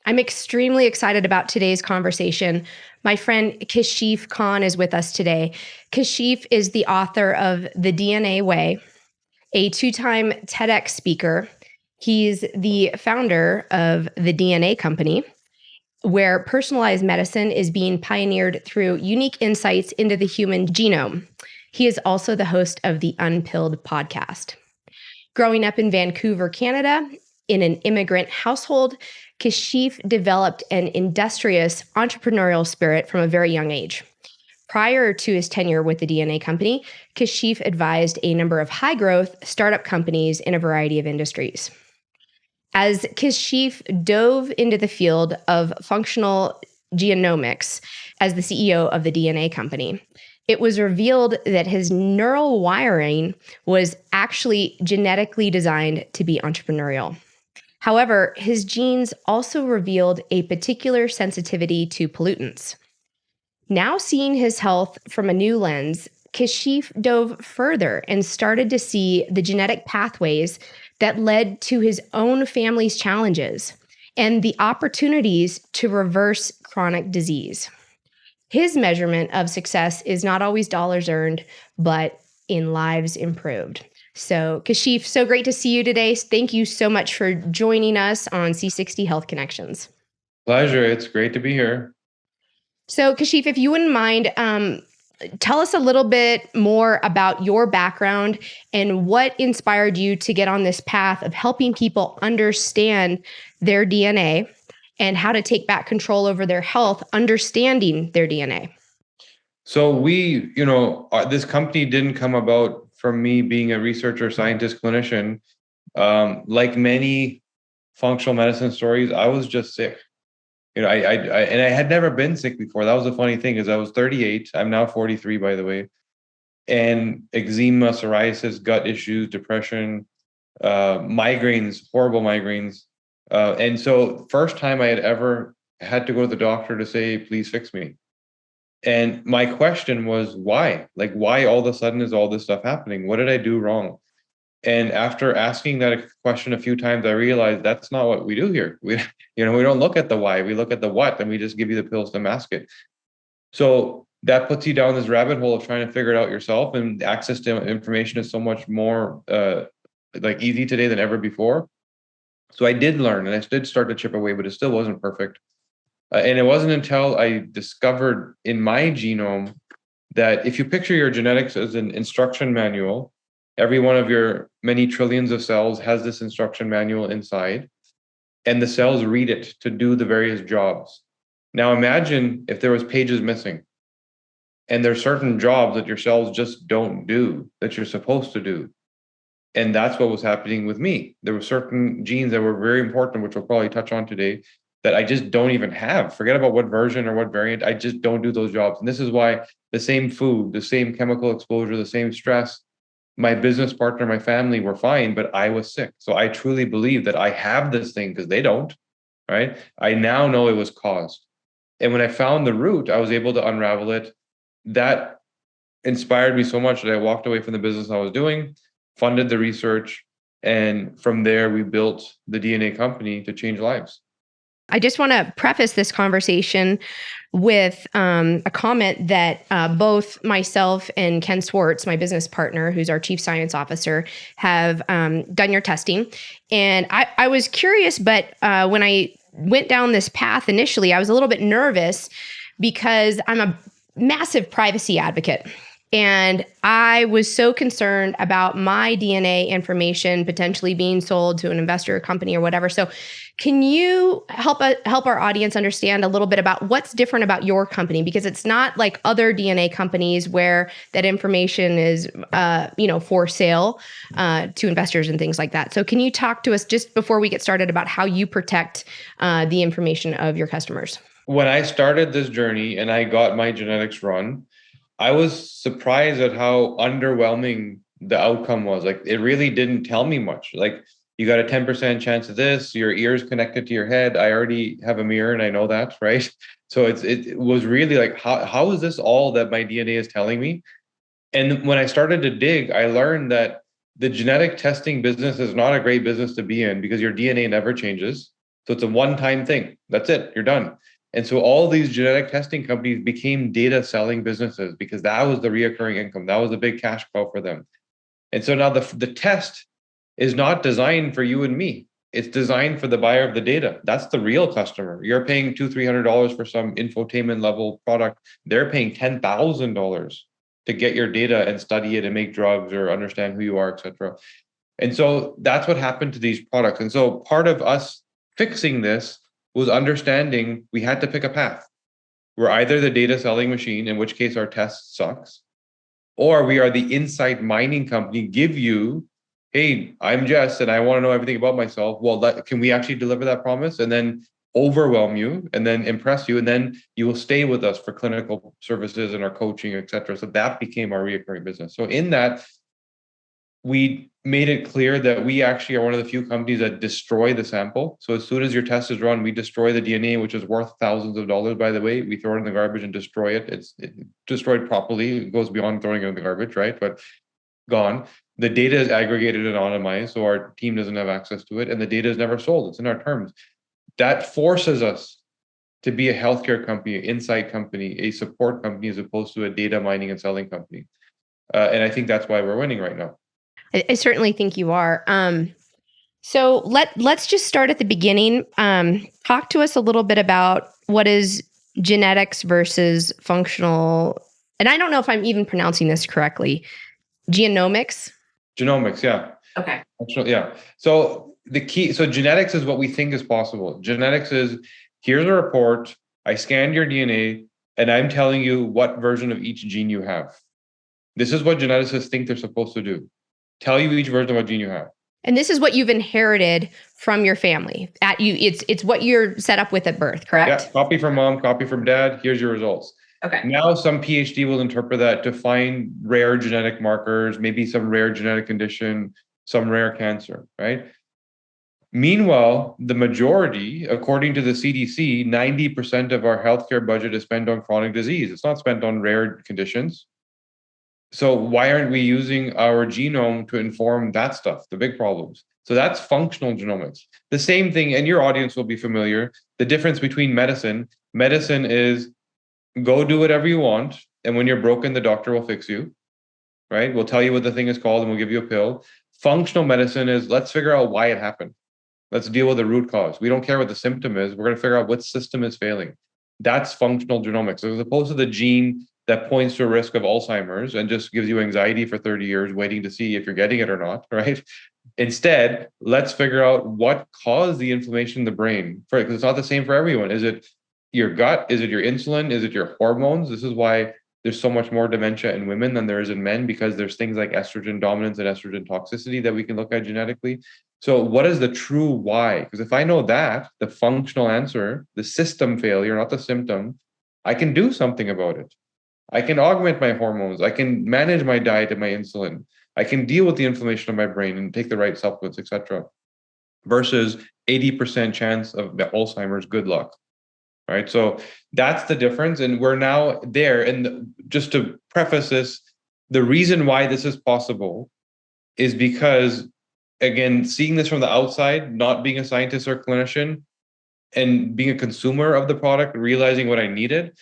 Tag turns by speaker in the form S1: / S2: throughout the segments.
S1: I'm extremely excited about today's conversation. My friend Kashif Khan is with us today. Kashif is the author of The DNA Way, a two-time TEDx speaker. He's the founder of the DNA Company, where personalized medicine is being pioneered through unique insights into the human genome. He is also the host of the Unpilled podcast. Growing up in Vancouver, Canada, in an immigrant household, Kashif developed an industrious entrepreneurial spirit from a very young age. Prior to his tenure with the DNA Company, Kashif advised a number of high-growth startup companies in a variety of industries. As Kashif dove into the field of functional genomics as the CEO of the DNA Company, it was revealed that his neural wiring was actually genetically designed to be entrepreneurial. However, his genes also revealed a particular sensitivity to pollutants. Now seeing his health from a new lens, Kashif dove further and started to see the genetic pathways that led to his own family's challenges and the opportunities to reverse chronic disease. His measurement of success is not always dollars earned, but in lives improved. So, Kashif, so great to see you today. Thank you so much for joining us on C60 Health Connections.
S2: Pleasure. It's great to be here.
S1: So, Kashif, if you wouldn't mind, tell us a little bit more about your background and what inspired you to get on this path of helping people understand their DNA and how to take back control over their health, understanding their DNA.
S2: So this company didn't come about from me being a researcher, scientist, clinician. Like many functional medicine stories, I was just sick. I had never been sick before. That was the funny thing is I was 38. I'm now 43, by the way. And eczema, psoriasis, gut issues, depression, migraines, horrible migraines. And so first time I had ever had to go to the doctor to say, please fix me. And my question was, why? Like, why all of a sudden is all this stuff happening? What did I do wrong? And after asking that question a few times, I realized that's not what we do here. We don't look at the why, we look at the what, and we just give you the pills to mask it. So that puts you down this rabbit hole of trying to figure it out yourself. And access to information is so much more easy today than ever before. So I did learn, and I did start to chip away, but it still wasn't perfect. And it wasn't until I discovered in my genome that if you picture your genetics as an instruction manual, every one of your many trillions of cells has this instruction manual inside, and the cells read it to do the various jobs. Now imagine if there was pages missing, and there's certain jobs that your cells just don't do that you're supposed to do. And that's what was happening with me. There were certain genes that were very important, which we'll probably touch on today, that I just don't even have. Forget about what version or what variant, I just don't do those jobs. And this is why the same food, the same chemical exposure, the same stress, my business partner, my family were fine, but I was sick. So I truly believe that I have this thing because they don't, right? I now know it was caused. And when I found the root, I was able to unravel it. That inspired me so much that I walked away from the business I was doing, funded the research, and from there we built the DNA Company to change lives.
S1: I just want to preface this conversation with a comment that both myself and Ken Swartz, my business partner, who's our chief science officer, have done your testing. And I was curious, but when I went down this path initially, I was a little bit nervous because I'm a massive privacy advocate. And I was so concerned about my DNA information potentially being sold to an investor company or whatever. So can you help our audience understand a little bit about what's different about your company? Because it's not like other DNA companies where that information is, for sale to investors and things like that. So can you talk to us just before we get started about how you protect the information of your customers?
S2: When I started this journey and I got my genetics run, I was surprised at how underwhelming the outcome was. Like, it really didn't tell me much. Like, you got a 10% chance of this, your ear's connected to your head. I already have a mirror and I know that, right? So it was really like, how is this all that my DNA is telling me? And when I started to dig, I learned that the genetic testing business is not a great business to be in because your DNA never changes. So it's a one-time thing. That's it. You're done. And so all these genetic testing companies became data selling businesses because that was the reoccurring income. That was a big cash cow for them. And so now the test is not designed for you and me. It's designed for the buyer of the data. That's the real customer. You're paying $200-300 for some infotainment level product. They're paying $10,000 to get your data and study it and make drugs or understand who you are, et cetera. And so that's what happened to these products. And so part of us fixing this was understanding we had to pick a path. We're either the data selling machine, in which case our test sucks, or we are the insight mining company, give you, hey, I'm Jess and I want to know everything about myself. Well, can we actually deliver that promise and then overwhelm you and then impress you? And then you will stay with us for clinical services and our coaching, et cetera. So that became our recurring business. So in that, we made it clear that we actually are one of the few companies that destroy the sample. So as soon as your test is run, we destroy the DNA, which is worth thousands of dollars, by the way. We throw it in the garbage and destroy it. It's destroyed properly. It goes beyond throwing it in the garbage, right? But gone. The data is aggregated and anonymized, so our team doesn't have access to it. And the data is never sold. It's in our terms. That forces us to be a healthcare company, an insight company, a support company, as opposed to a data mining and selling company. And I think that's why we're winning right now.
S1: I certainly think you are. So let's just start at the beginning. Talk to us a little bit about what is genetics versus functional. And I don't know if I'm even pronouncing this correctly. Genomics.
S2: Genomics, yeah.
S1: Okay.
S2: Yeah. So genetics is what we think is possible. Genetics is, here's a report. I scanned your DNA and I'm telling you what version of each gene you have. This is what geneticists think they're supposed to do. Tell you each version of what gene you have.
S1: And this is what you've inherited from your family. It's what you're set up with at birth, correct?
S2: Yeah, copy from mom, copy from dad. Here's your results.
S1: Okay.
S2: Now some PhD will interpret that to find rare genetic markers, maybe some rare genetic condition, some rare cancer, right? Meanwhile, the majority, according to the CDC, 90% of our healthcare budget is spent on chronic disease. It's not spent on rare conditions. So why aren't we using our genome to inform that stuff, the big problems? So that's functional genomics. The same thing, and your audience will be familiar, the difference between medicine is go do whatever you want, and when you're broken, the doctor will fix you, right? We'll tell you what the thing is called, and we'll give you a pill. Functional medicine is, let's figure out why it happened. Let's deal with the root cause. We don't care what the symptom is. We're going to figure out what system is failing. That's functional genomics. As opposed to the gene that points to a risk of Alzheimer's and just gives you anxiety for 30 years waiting to see if you're getting it or not, right? Instead, let's figure out what caused the inflammation in the brain. Because it's not the same for everyone. Is it your gut? Is it your insulin? Is it your hormones? This is why there's so much more dementia in women than there is in men, because there's things like estrogen dominance and estrogen toxicity that we can look at genetically. So what is the true why? Because if I know that, the functional answer, the system failure, not the symptom, I can do something about it. I can augment my hormones. I can manage my diet and my insulin. I can deal with the inflammation of my brain and take the right supplements, etc. Versus 80% chance of Alzheimer's, good luck, right? So that's the difference. And we're now there. And just to preface this, the reason why this is possible is because, again, seeing this from the outside, not being a scientist or clinician, and being a consumer of the product, realizing what I needed,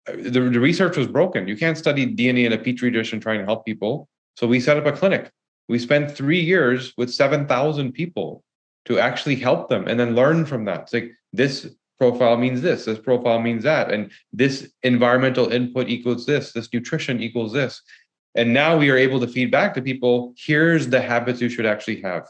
S2: the research was broken. You can't study DNA in a petri dish and try and help people. So we set up a clinic. We spent 3 years with 7,000 people to actually help them and then learn from that. It's like, this profile means this profile means that, and this environmental input equals this nutrition equals this. And now we are able to feed back to people, here's the habits you should actually have.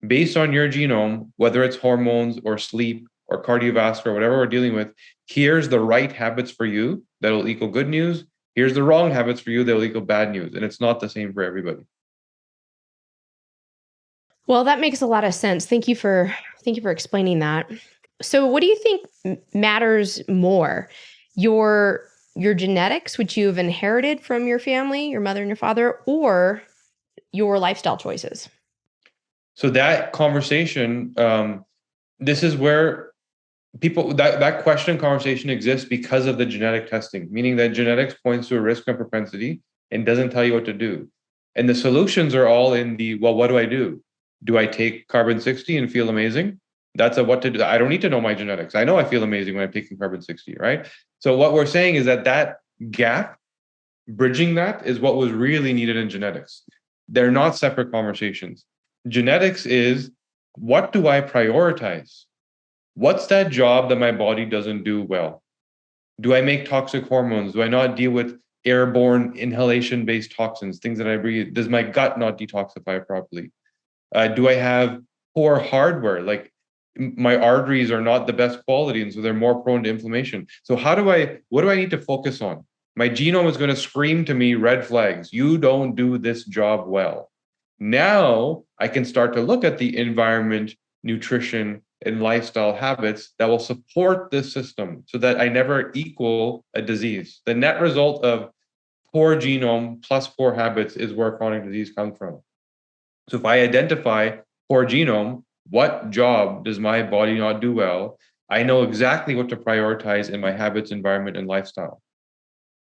S2: Based on your genome, whether it's hormones or sleep or cardiovascular, whatever we're dealing with, here's the right habits for you that'll equal good news. Here's the wrong habits for you that'll equal bad news. And it's not the same for everybody.
S1: Well, that makes a lot of sense. Thank you for explaining that. So what do you think matters more? Your genetics, which you've inherited from your family, your mother and your father, or your lifestyle choices?
S2: So that conversation, this is where people, that question conversation exists because of the genetic testing, meaning that genetics points to a risk and propensity and doesn't tell you what to do. And the solutions are all in the, well, what do I do? Do I take carbon 60 and feel amazing? That's a what to do. I don't need to know my genetics. I know I feel amazing when I'm taking carbon 60, right? So what we're saying is that gap, bridging that, is what was really needed in genetics. They're not separate conversations. Genetics is, what do I prioritize? What's that job that my body doesn't do well? Do I make toxic hormones? Do I not deal with airborne inhalation-based toxins, things that I breathe? Does my gut not detoxify properly? Do I have poor hardware? Like my arteries are not the best quality, and so they're more prone to inflammation. So what do I need to focus on? My genome is going to scream to me red flags. You don't do this job well. Now I can start to look at the environment, nutrition, and lifestyle habits that will support this system so that I never equal a disease. The net result of poor genome plus poor habits is where chronic disease comes from. So if I identify poor genome, what job does my body not do well? I know exactly what to prioritize in my habits, environment, and lifestyle.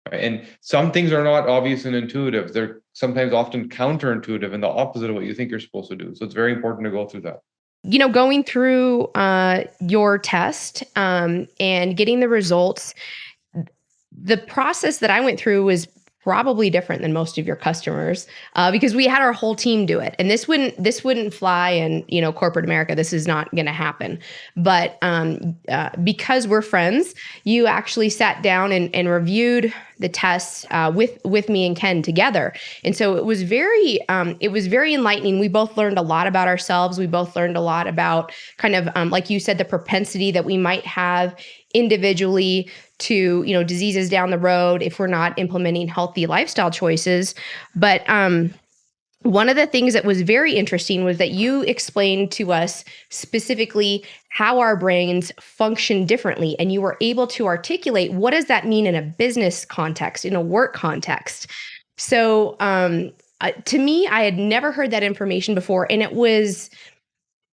S2: Right? And some things are not obvious and intuitive. They're sometimes often counterintuitive and the opposite of what you think you're supposed to do. So it's very important to go through that.
S1: Going through your test and getting the results, the process that I went through was probably different than most of your customers because we had our whole team do it, and this wouldn't fly in corporate America. This is not going to happen. But because we're friends, you actually sat down and reviewed the tests with me and Ken together, and so it was very enlightening. We both learned a lot about ourselves. We both learned a lot about kind of like you said, the propensity that we might have individually to diseases down the road if we're not implementing healthy lifestyle choices. But one of the things that was very interesting was that you explained to us specifically how our brains function differently, and you were able to articulate what does that mean in a business context, in a work context. So to me, I had never heard that information before, and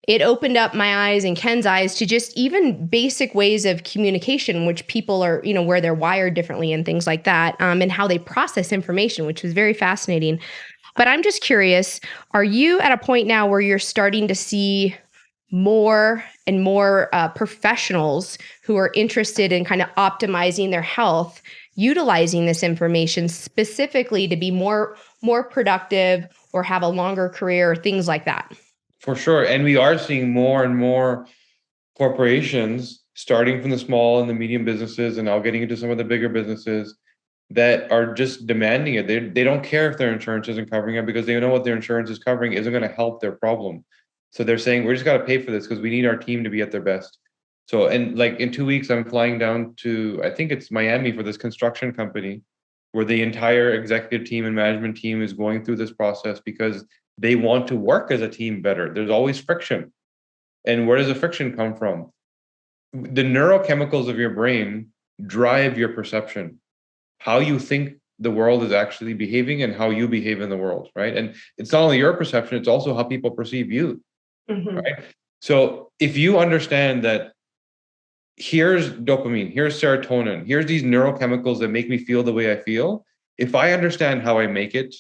S1: it opened up my eyes and Ken's eyes to just even basic ways of communication, which people are, where they're wired differently and things like that, and how they process information, which was very fascinating. But I'm just curious, are you at a point now where you're starting to see more and more professionals who are interested in kind of optimizing their health, utilizing this information specifically to be more productive or have a longer career or things like that?
S2: For sure. And we are seeing more and more corporations, starting from the small and the medium businesses and now getting into some of the bigger businesses, that are just demanding it. They don't care if their insurance isn't covering it because they know what their insurance is covering isn't going to help their problem. So they're saying, we're just got to pay for this because we need our team to be at their best. So, and like in 2 weeks, I'm flying down to, I think it's Miami, for this construction company where the entire executive team and management team is going through this process because they want to work as a team better. There's always friction. And where does the friction come from? The neurochemicals of your brain drive your perception, how you think the world is actually behaving and how you behave in the world, right? And it's not only your perception, it's also how people perceive you, right? So if you understand that here's dopamine, here's serotonin, here's these neurochemicals that make me feel the way I feel, if I understand how I make it,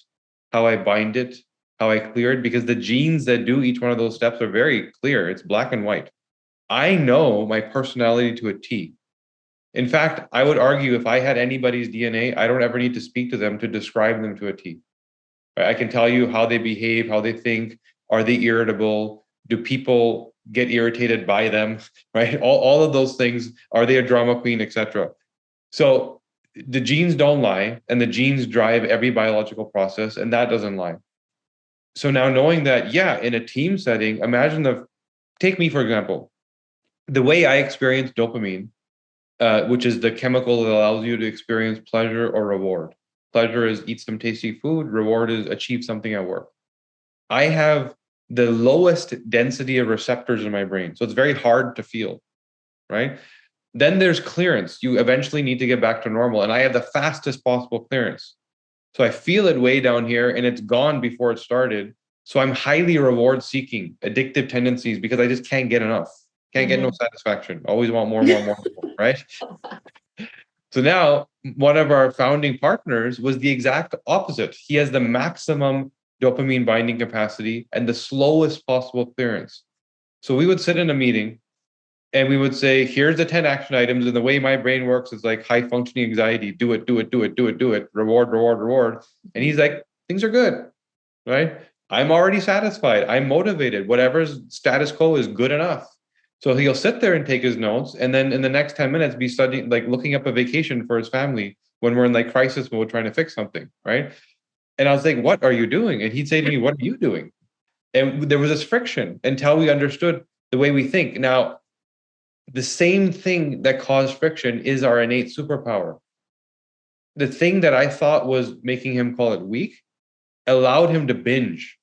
S2: how I bind it, how I clear it, because the genes that do each one of those steps are very clear. It's black and white. I know my personality to a T. In fact, I would argue if I had anybody's DNA, I don't ever need to speak to them to describe them to a T. Right? I can tell you how they behave, how they think. Are they irritable? Do people get irritated by them? Right? All of those things. Are they a drama queen, etc.? So the genes don't lie, and the genes drive every biological process, and that doesn't lie. So now knowing that, yeah, in a team setting, take me, for example, the way I experience dopamine, which is the chemical that allows you to experience pleasure or reward. Pleasure is eat some tasty food. Reward is achieve something at work. I have the lowest density of receptors in my brain. So it's very hard to feel, right? Then there's clearance. You eventually need to get back to normal. And I have the fastest possible clearance. So I feel it way down here and it's gone before it started. So I'm highly reward seeking, addictive tendencies because I just can't get enough. Can't get no satisfaction. Always want more, right? So now one of our founding partners was the exact opposite. He has the maximum dopamine binding capacity and the slowest possible clearance. So we would sit in a meeting And we would say, here's the 10 action items. And the way my brain works is like high functioning anxiety. Do it, do it, do it, do it, do it. Reward, reward, reward. And he's like, things are good, right? I'm already satisfied. I'm motivated. Whatever's status quo is good enough. So he'll sit there and take his notes. And then in the next 10 minutes, be studying, like looking up a vacation for his family when we're in like crisis mode trying to fix something, right? And I was like, what are you doing? And he'd say to me, what are you doing? And there was this friction until we understood the way we think. Now, the same thing that caused friction is our innate superpower. The thing that I thought was making him call it weak allowed him to binge,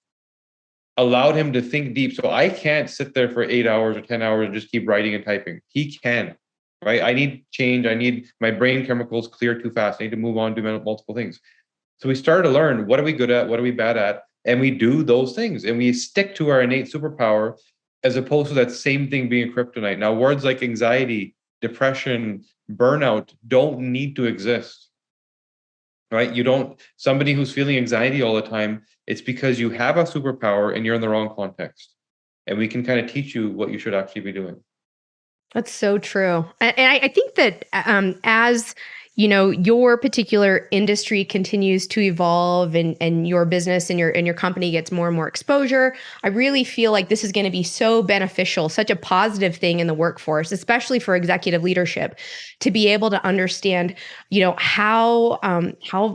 S2: allowed him to think deep. So I can't sit there for 8 hours or 10 hours and just keep writing and typing. He can, right? I need change. I need my brain chemicals clear too fast. I need to move on to multiple things. So we started to learn, what are we good at? What are we bad at? And we do those things and we stick to our innate superpower as opposed to that same thing being kryptonite. Now, words like anxiety, depression, burnout don't need to exist, right? You don't, somebody who's feeling anxiety all the time, it's because you have a superpower and you're in the wrong context. And we can kind of teach you what you should actually be doing.
S1: That's so true. And I think that as your particular industry continues to evolve and your business and your company gets more and more exposure, I really feel like this is going to be so beneficial, such a positive thing in the workforce, especially for executive leadership, to be able to understand, how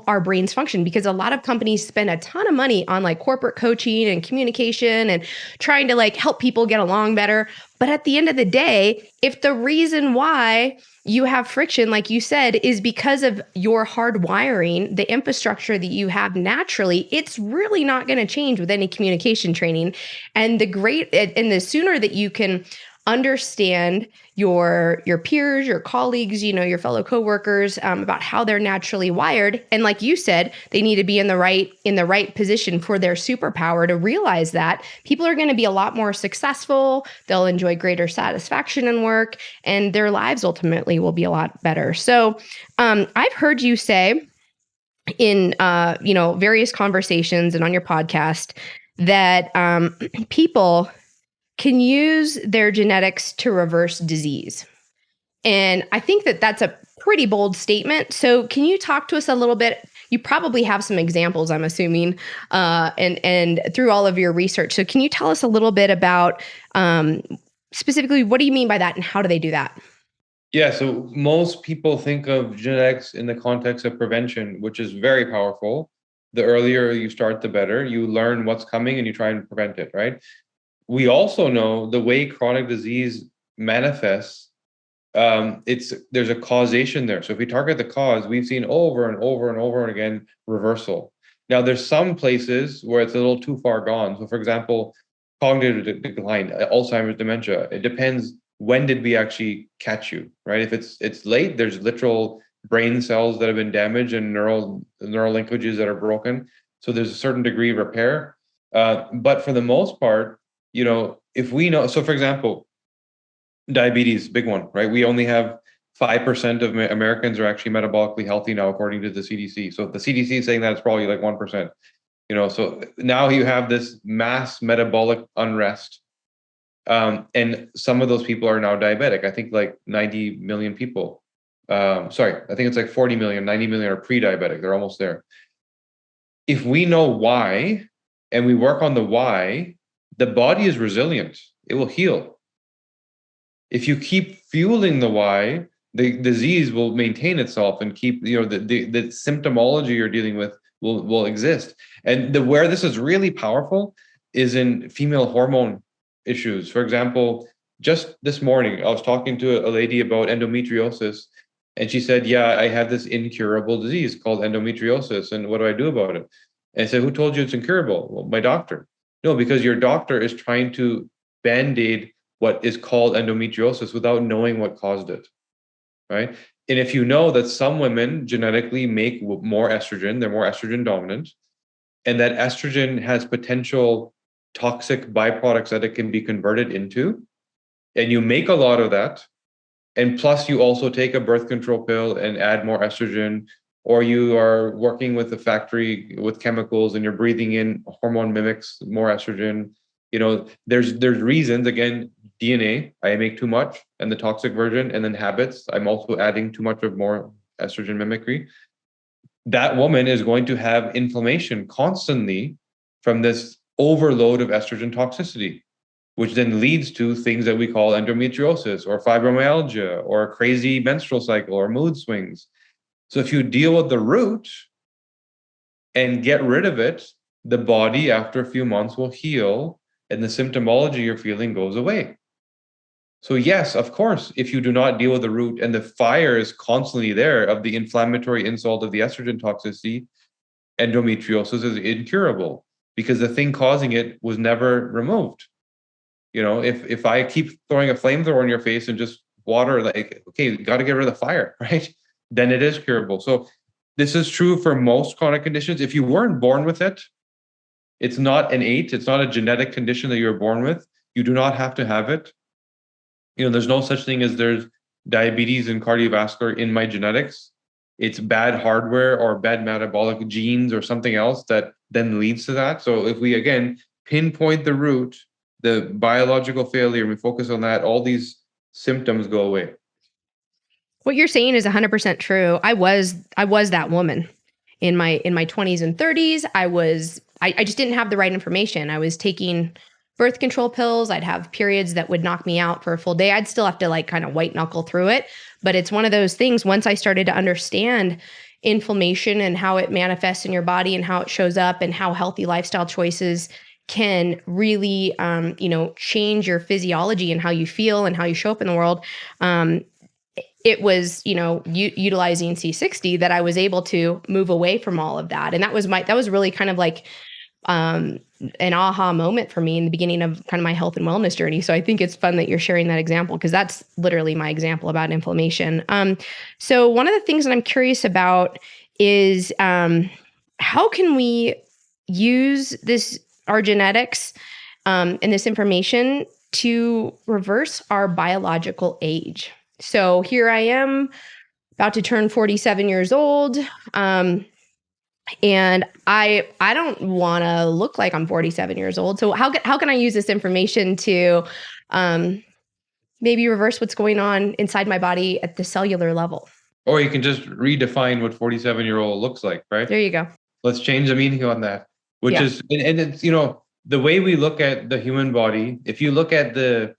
S1: our brains function. Because a lot of companies spend a ton of money on like corporate coaching and communication and trying to like help people get along better. But at the end of the day, if the reason why you have friction, like you said, is because of your hard wiring, the infrastructure that you have naturally, it's really not going to change with any communication training. And the sooner that you can understand your peers, your colleagues, your fellow coworkers, about how they're naturally wired. And like you said, they need to be in the right position for their superpower to realize that people are going to be a lot more successful. They'll enjoy greater satisfaction in work, and their lives ultimately will be a lot better. So I've heard you say in various conversations and on your podcast that people can use their genetics to reverse disease. And I think that that's a pretty bold statement. So can you talk to us a little bit? You probably have some examples, I'm assuming, and through all of your research. So can you tell us a little bit about specifically, what do you mean by that and how do they do that?
S2: Yeah, so most people think of genetics in the context of prevention, which is very powerful. The earlier you start, the better. You learn what's coming and you try and prevent it, right? We also know the way chronic disease manifests, there's a causation there. So if we target the cause, we've seen over and over and over and again reversal. Now, there's some places where it's a little too far gone. So for example, cognitive decline, Alzheimer's, dementia, it depends, when did we actually catch you, right? If it's late, there's literal brain cells that have been damaged and neural linkages that are broken. So there's a certain degree of repair. But for the most part, if we know, so for example, diabetes, big one, right? We only have 5% of Americans are actually metabolically healthy now, according to the CDC. So if the CDC is saying that, it's probably like 1%. So now you have this mass metabolic unrest. And some of those people are now diabetic. I think like 90 million people. I think it's like 40 million, 90 million are pre-diabetic. They're almost there. If we know why and we work on the why, the body is resilient. It will heal. If you keep fueling the why, the disease will maintain itself and keep, the symptomology you're dealing with will exist. And where this is really powerful is in female hormone issues. For example, just this morning, I was talking to a lady about endometriosis, and she said, yeah, I have this incurable disease called endometriosis. And what do I do about it? And I said, who told you it's incurable? Well, my doctor. No, because your doctor is trying to band-aid what is called endometriosis without knowing what caused it, right? And if you know that some women genetically make more estrogen, they're more estrogen dominant, and that estrogen has potential toxic byproducts that it can be converted into, and you make a lot of that, and plus you also take a birth control pill and add more estrogen, or you are working with a factory with chemicals and you're breathing in hormone mimics, more estrogen, There's reasons. Again, DNA, I make too much, and the toxic version, and then habits, I'm also adding too much of more estrogen mimicry. That woman is going to have inflammation constantly from this overload of estrogen toxicity, which then leads to things that we call endometriosis or fibromyalgia or a crazy menstrual cycle or mood swings. So if you deal with the root and get rid of it, the body after a few months will heal and the symptomology you're feeling goes away. So yes, of course, if you do not deal with the root and the fire is constantly there of the inflammatory insult of the estrogen toxicity, endometriosis is incurable because the thing causing it was never removed. If I keep throwing a flamethrower in your face and just water, like, okay, got to get rid of the fire, right? Then it is curable. So this is true for most chronic conditions. If you weren't born with it, it's not innate. It's not a genetic condition that you're born with. You do not have to have it. There's no such thing as there's diabetes and cardiovascular in my genetics. It's bad hardware or bad metabolic genes or something else that then leads to that. So if we, again, pinpoint the root, the biological failure, we focus on that, all these symptoms go away.
S1: What you're saying is 100% true. I was that woman in my 20s and 30s. I just didn't have the right information. I was taking birth control pills. I'd have periods that would knock me out for a full day. I'd still have to like kind of white knuckle through it. But it's one of those things, once I started to understand inflammation and how it manifests in your body and how it shows up and how healthy lifestyle choices can really, change your physiology and how you feel and how you show up in the world. It was, utilizing C60 that I was able to move away from all of that. And that was really kind of like an aha moment for me in the beginning of kind of my health and wellness journey. So I think it's fun that you're sharing that example because that's literally my example about inflammation. So one of the things that I'm curious about is how can we use our genetics and this information to reverse our biological age? So here I am about to turn 47 years old. And I don't want to look like I'm 47 years old. So how can I use this information to maybe reverse what's going on inside my body at the cellular level?
S2: Or you can just redefine what 47-year-old looks like, right?
S1: There you go.
S2: Let's change the meaning on that, which is, and it's, the way we look at the human body, if you look at the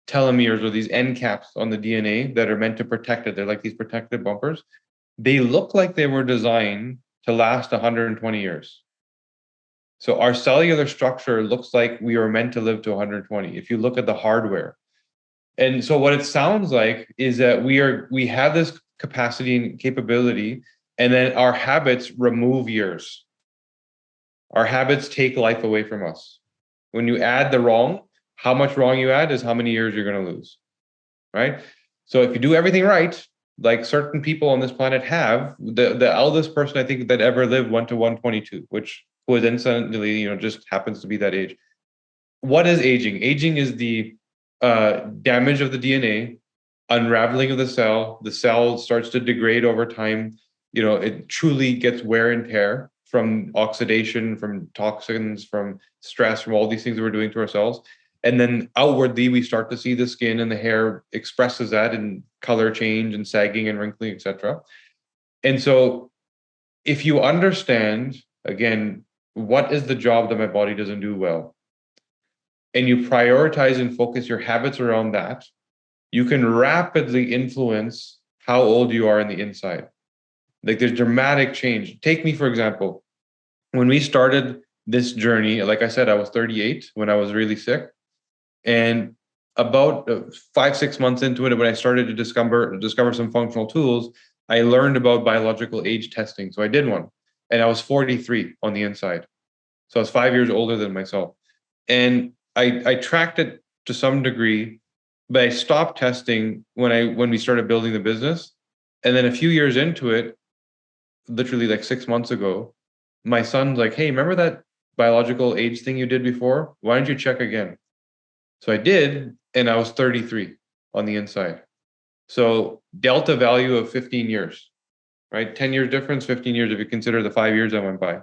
S2: telomeres or these end caps on the DNA that are meant to protect it, they're like these protective bumpers. They look like they were designed to last 120 years. So our cellular structure looks like we were meant to live to 120 if you look at the hardware. And so what it sounds like is that we have this capacity and capability, and then our habits remove years. Our habits take life away from us. When you add the wrong, how much wrong you add is how many years you're going to lose, right? So if you do everything right, like certain people on this planet have, the eldest person I think that ever lived went to 122, which coincidentally, just happens to be that age. What is aging? Aging is the damage of the DNA, unraveling of the cell. The cell starts to degrade over time. It truly gets wear and tear from oxidation, from toxins, from stress, from all these things that we're doing to our cells. And then outwardly, we start to see the skin and the hair expresses that in color change and sagging and wrinkling, etc. And so if you understand, again, what is the job that my body doesn't do well, and you prioritize and focus your habits around that, you can rapidly influence how old you are in the inside. Like there's dramatic change. Take me, for example, when we started this journey, like I said, I was 38 when I was really sick. And about 5-6 months into it, when I started to discover some functional tools, I learned about biological age testing. So I did one, and I was 43 on the inside. So I was 5 years older than myself. And I tracked it to some degree, but I stopped testing when we started building the business. And then a few years into it, literally like 6 months ago, my son's like, hey, remember that biological age thing you did before? Why don't you check again? So I did, and I was 33 on the inside. So delta value of 15 years, right? 10 years difference, 15 years if you consider the 5 years I went by.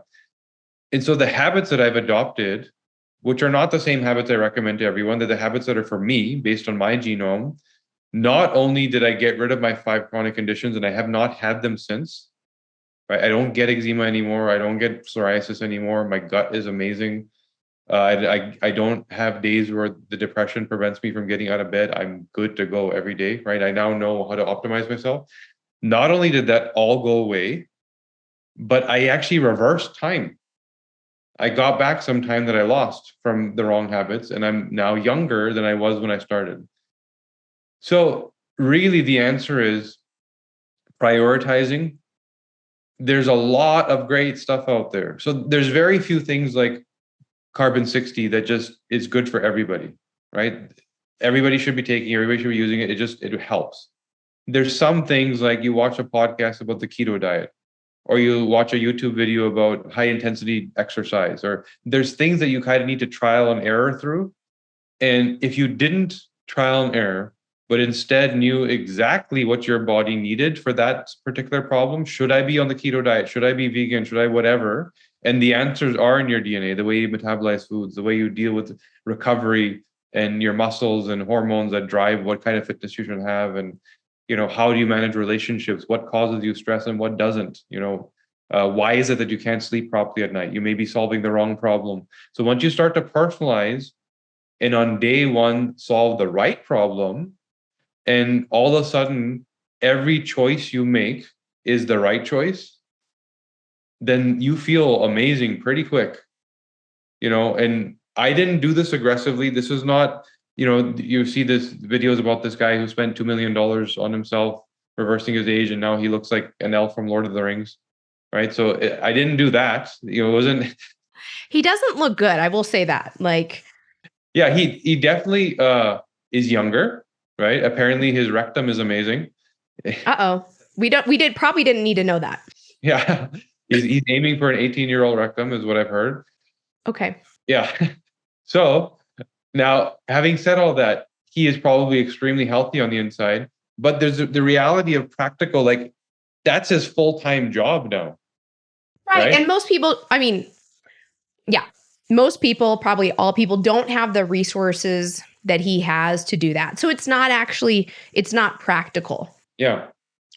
S2: And so the habits that I've adopted which are not the same habits I recommend to everyone. They're the habits that are for me based on my genome. Not only did I get rid of my 5 chronic conditions, and I have not had them since, right? I don't get eczema anymore. I don't get psoriasis anymore. My gut is amazing. I don't have days where the depression prevents me from getting out of bed. I'm good to go every day, right? I now know how to optimize myself. Not only did that all go away, but I actually reversed time. I got back some time that I lost from the wrong habits, and I'm now younger than I was when I started. So really the answer is prioritizing. There's a lot of great stuff out there. So there's very few things like carbon 60 that just is good for everybody, right? Everybody should be taking, everybody should be using it. It helps. There's some things like you watch a podcast about the keto diet, or you watch a YouTube video about high intensity exercise, or there's things that you kind of need to trial and error through. And if you didn't trial and error, but instead knew exactly what your body needed for that particular problem, should I be on the keto diet? Should I be vegan? Should I whatever? And the answers are in your DNA, the way you metabolize foods, the way you deal with recovery and your muscles and hormones that drive what kind of fitness you should have. And, how do you manage relationships? What causes you stress and what doesn't? Why is it that you can't sleep properly at night? You may be solving the wrong problem. So once you start to personalize and on day one, solve the right problem, and all of a sudden, every choice you make is the right choice, then you feel amazing pretty quick. And I didn't do this aggressively. This is not, you see this videos about this guy who spent $2 million on himself, reversing his age, and now he looks like an elf from Lord of the Rings, right? So I didn't do that. It wasn't.
S1: He doesn't look good. I will say that.
S2: Yeah, he definitely is younger, right? Apparently his rectum is amazing.
S1: We probably didn't need to know that.
S2: Yeah. He's aiming for an 18-year-old rectum is what I've heard.
S1: Okay.
S2: Yeah. So now, having said all that, he is probably extremely healthy on the inside, but there's the reality of practical, like that's his full-time job now.
S1: Right. And most people, most people, probably all people, don't have the resources that he has to do that. So it's not practical.
S2: Yeah.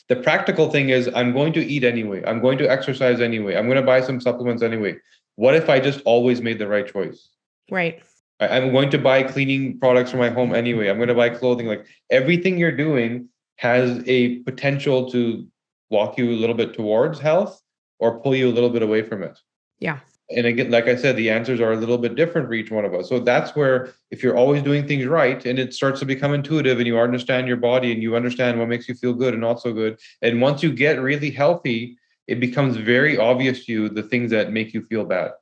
S2: The practical thing is I'm going to eat anyway. I'm going to exercise anyway. I'm going to buy some supplements anyway. What if I just always made the right choice?
S1: Right.
S2: I'm going to buy cleaning products for my home anyway. I'm going to buy clothing. Like everything you're doing has a potential to walk you a little bit towards health or pull you a little bit away from it.
S1: Yeah.
S2: And again, like I said, the answers are a little bit different for each one of us. So that's where if you're always doing things right and it starts to become intuitive and you understand your body and you understand what makes you feel good and not so good. And once you get really healthy, it becomes very obvious to you the things that make you feel bad.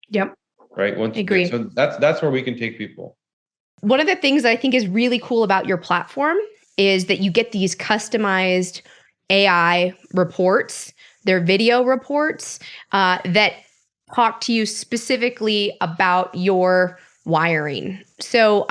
S1: Yep.
S2: Right.
S1: Agree.
S2: So that's where we can take people.
S1: One of the things that I think is really cool about your platform is that you get these customized AI reports, they're video reports that talk to you specifically about your wiring. So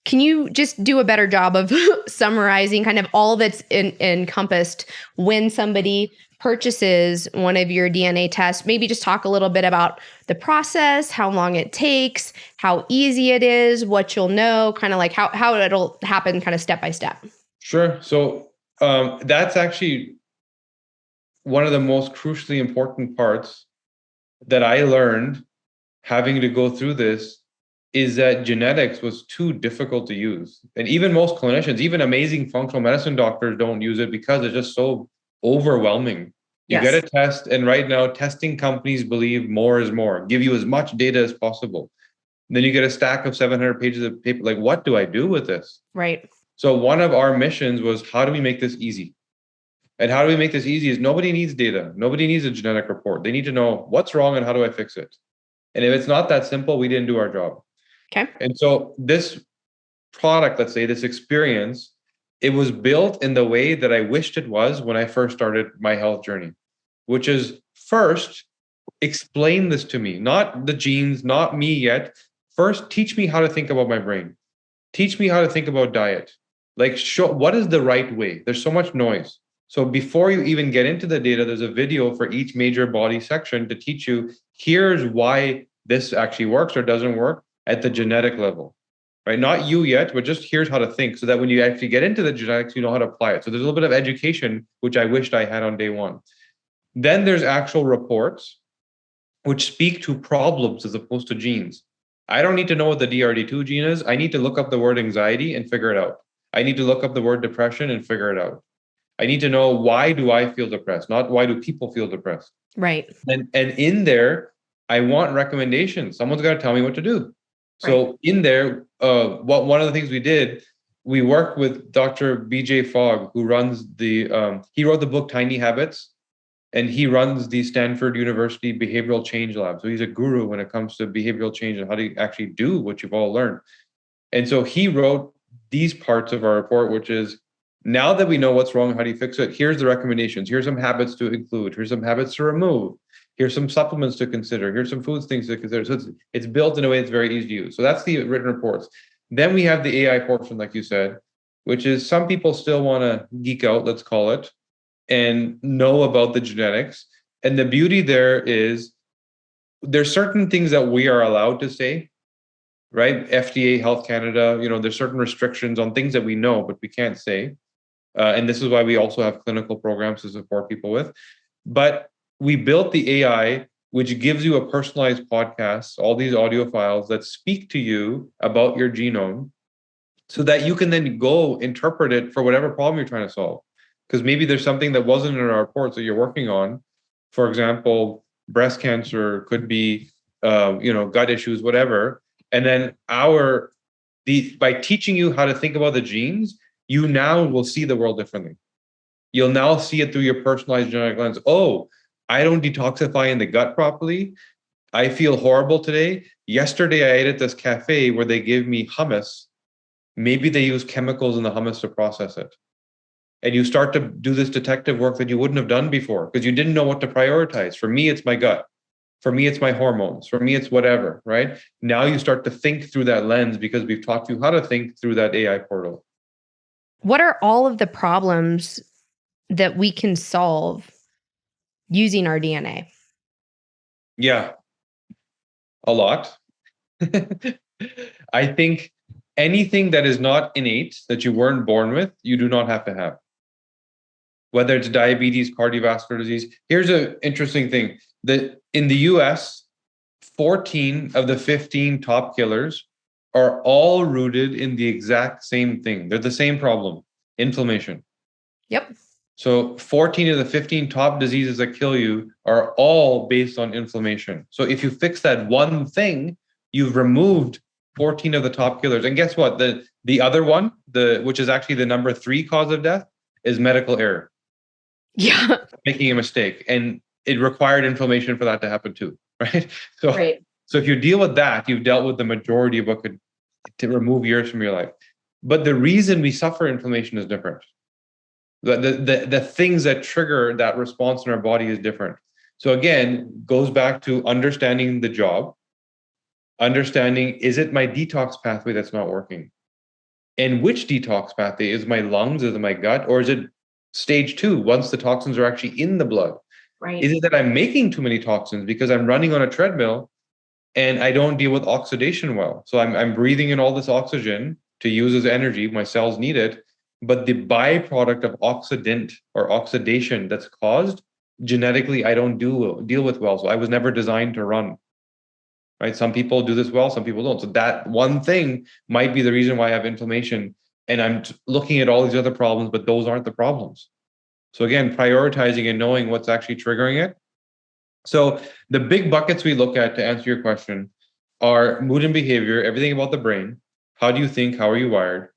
S1: can you just do a better job of summarizing kind of all that's encompassed when somebody purchases one of your DNA tests? Maybe just talk a little bit about the process, how long it takes, how easy it is, what you'll know, kind of like how it'll happen kind of step by step.
S2: Sure. So that's actually one of the most crucially important parts that I learned having to go through this is that genetics was too difficult to use. And even most clinicians, even amazing functional medicine doctors don't use it because it's just so overwhelming. You get a test, and right now testing companies believe more is more, give you as much data as possible. And then you get a stack of 700 pages of paper. Like, what do I do with this?
S1: Right.
S2: So one of our missions was, how do we make this easy? And how do we make this easy is nobody needs data. Nobody needs a genetic report. They need to know what's wrong and how do I fix it? And if it's not that simple, we didn't do our job.
S1: Okay.
S2: And so this product, let's say this experience, it was built in the way that I wished it was when I first started my health journey, which is first, explain this to me, not the genes, not me yet. First, teach me how to think about my brain. Teach me how to think about diet. Like, show what is the right way? There's so much noise. So before you even get into the data, there's a video for each major body section to teach you, here's why this actually works or doesn't work at the genetic level, right? Not you yet, but just here's how to think so that when you actually get into the genetics, you know how to apply it. So there's a little bit of education, which I wished I had on day one. Then there's actual reports which speak to problems as opposed to genes. I don't need to know what the DRD2 gene is. I need to look up the word anxiety and figure it out. I need to look up the word depression and figure it out. I need to know, why do I feel depressed, not why do people feel depressed.
S1: Right.
S2: And in there, I want recommendations. Someone's got to tell me what to do. So
S1: Right.
S2: in there, one of the things we did, we worked with Dr. BJ Fogg, who runs he wrote the book Tiny Habits, and he runs the Stanford University Behavioral Change Lab. So he's a guru when it comes to behavioral change and how to actually do what you've all learned. And so he wrote these parts of our report, which is, now that we know what's wrong, how do you fix it? Here's the recommendations. Here's some habits to include. Here's some habits to remove. Here's some supplements to consider. Here's some foods things to consider. So it's built in a way that's very easy to use. So that's the written reports. Then we have the AI portion, like you said, which is, some people still want to geek out, let's call it, and know about the genetics. And the beauty there is, there's certain things that we are allowed to say, right? FDA, Health Canada, there's certain restrictions on things that we know, but we can't say. And this is why we also have clinical programs to support people with. But we built the AI, which gives you a personalized podcast, all these audio files that speak to you about your genome, so that you can then go interpret it for whatever problem you're trying to solve. Because maybe there's something that wasn't in our reports that you're working on. For example, breast cancer, could be, gut issues, whatever. And then by teaching you how to think about the genes, you now will see the world differently. You'll now see it through your personalized genetic lens. Oh, I don't detoxify in the gut properly. I feel horrible today. Yesterday, I ate at this cafe where they gave me hummus. Maybe they use chemicals in the hummus to process it. And you start to do this detective work that you wouldn't have done before because you didn't know what to prioritize. For me, it's my gut. For me, it's my hormones. For me, it's whatever, right? Now you start to think through that lens because we've taught you how to think through that AI portal.
S1: What are all of the problems that we can solve using our DNA?
S2: Yeah, a lot. I think anything that is not innate, that you weren't born with, you do not have to have. Whether it's diabetes, cardiovascular disease. Here's an interesting thing, that in the US, 14 of the 15 top killers are all rooted in the exact same thing. They're the same problem, inflammation.
S1: Yep.
S2: So 14 of the 15 top diseases that kill you are all based on inflammation. So if you fix that one thing, you've removed 14 of the top killers. And guess what? The other one, which is actually the number 3 cause of death, is medical error.
S1: Yeah.
S2: Making a mistake. And it required inflammation for that to happen too, right?
S1: Right.
S2: So if you deal with that, you've dealt with the majority of what could to remove years from your life. But the reason we suffer inflammation is different. The things that trigger that response in our body is different. So again, goes back to understanding the job, understanding, is it my detox pathway that's not working? And which detox pathway? Is my lungs, is it my gut, or is it stage 2, once the toxins are actually in the blood?
S1: Right.
S2: Is it that I'm making too many toxins because I'm running on a treadmill and I don't deal with oxidation well? So I'm breathing in all this oxygen to use as energy. My cells need it. But the byproduct of oxidant or oxidation that's caused, genetically, I don't deal with well. So I was never designed to run. Right? Some people do this well, some people don't. So that one thing might be the reason why I have inflammation. And I'm looking at all these other problems, but those aren't the problems. So again, prioritizing and knowing what's actually triggering it. So the big buckets we look at, to answer your question, are mood and behavior, everything about the brain. How do you think? How are you wired?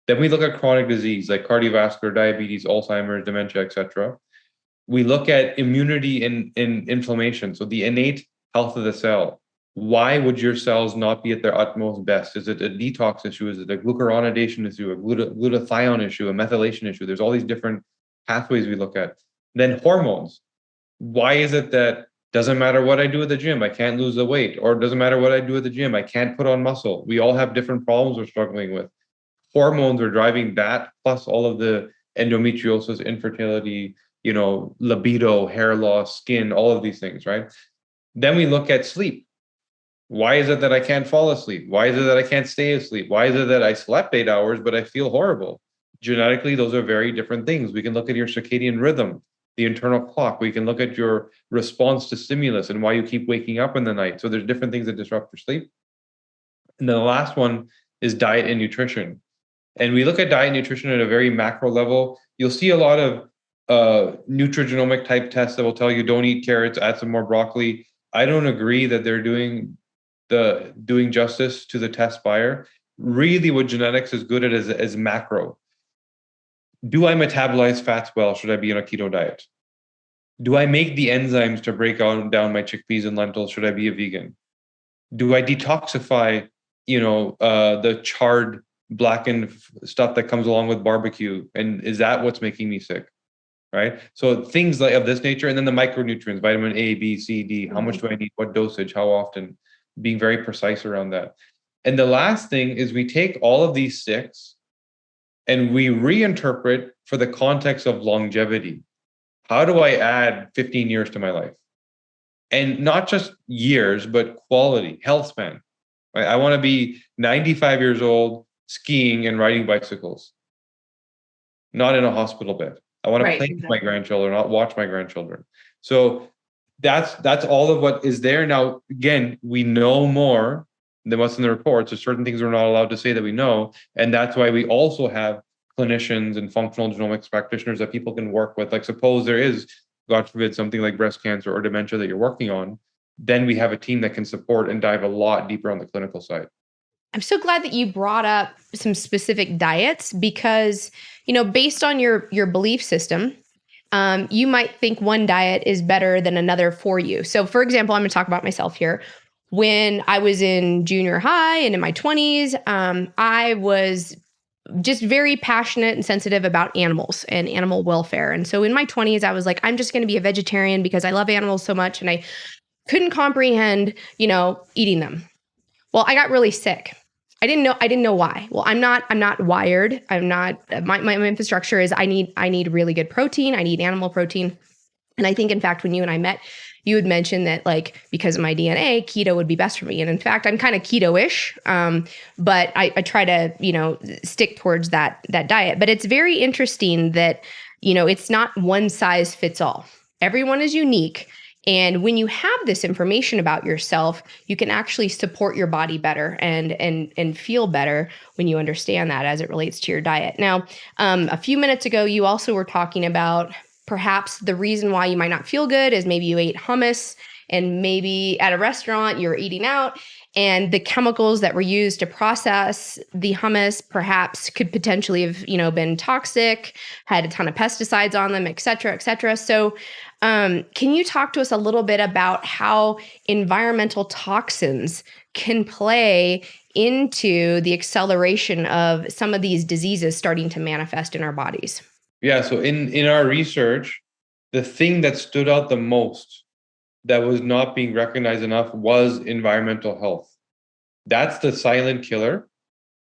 S2: Then we look at chronic disease like cardiovascular, diabetes, Alzheimer's, dementia, etc. We look at immunity and inflammation. So the innate health of the cell. Why would your cells not be at their utmost best? Is it a detox issue? Is it a glucuronidation issue, a glutathione issue, a methylation issue? There's all these different pathways we look at. Then hormones. Why is it that doesn't matter what I do at the gym, I can't lose the weight? Or it doesn't matter what I do at the gym, I can't put on muscle? We all have different problems we're struggling with. Hormones are driving that, plus all of the endometriosis, infertility, libido, hair loss, skin, all of these things, right? Then we look at sleep. Why is it that I can't fall asleep? Why is it that I can't stay asleep? Why is it that I slept 8 hours, but I feel horrible? Genetically, those are very different things. We can look at your circadian rhythm, the internal clock. We can look at your response to stimulus and why you keep waking up in the night. So there's different things that disrupt your sleep. And then the last one is diet and nutrition. And we look at diet and nutrition at a very macro level. You'll see a lot of nutrigenomic type tests that will tell you don't eat carrots, add some more broccoli. I don't agree that they're doing justice to the test buyer. Really, what genetics is good at is macro. Do I metabolize fats well? Should I be on a keto diet? Do I make the enzymes to break down my chickpeas and lentils? Should I be a vegan? Do I detoxify, the charred, blackened stuff that comes along with barbecue? And is that what's making me sick? Right? So things like of this nature, and then the micronutrients, vitamin A, B, C, D. How much do I need? What dosage? How often? Being very precise around that. And the last thing is we take all of these six and we reinterpret for the context of longevity. How do I add 15 years to my life? And not just years, but quality, health span. Right? I want to be 95 years old, skiing and riding bicycles, not in a hospital bed. I want to play with my grandchildren, not watch my grandchildren. So that's all of what is there. Now, again, we know more than what's in the reports. There's certain things we're not allowed to say that we know. And that's why we also have clinicians and functional genomics practitioners that people can work with. Like suppose there is, God forbid, something like breast cancer or dementia that you're working on, then we have a team that can support and dive a lot deeper on the clinical side.
S1: I'm so glad that you brought up some specific diets because, based on your belief system, you might think one diet is better than another for you. So, for example, I'm going to talk about myself here. When I was in junior high and in my 20s, I was just very passionate and sensitive about animals and animal welfare. And so in my 20s, I was like, I'm just going to be a vegetarian because I love animals so much and I couldn't comprehend, eating them. Well, I got really sick. I didn't know why. Well, I'm not wired. I'm not, my infrastructure is I need really good protein. I need animal protein. And I think, in fact, when you and I met, you had mentioned that, like, because of my DNA, keto would be best for me. And in fact, I'm kind of keto-ish, but I try to, stick towards that diet. But it's very interesting that, it's not one size fits all. Everyone is unique. And when you have this information about yourself, you can actually support your body better and feel better when you understand that as it relates to your diet. Now, a few minutes ago, you also were talking about perhaps the reason why you might not feel good is maybe you ate hummus and maybe at a restaurant you're eating out and the chemicals that were used to process the hummus perhaps could potentially have, been toxic, had a ton of pesticides on them, et cetera, et cetera. So can you talk to us a little bit about how environmental toxins can play into the acceleration of some of these diseases starting to manifest in our bodies?
S2: Yeah, so in our research, the thing that stood out the most that was not being recognized enough was environmental health. That's the silent killer.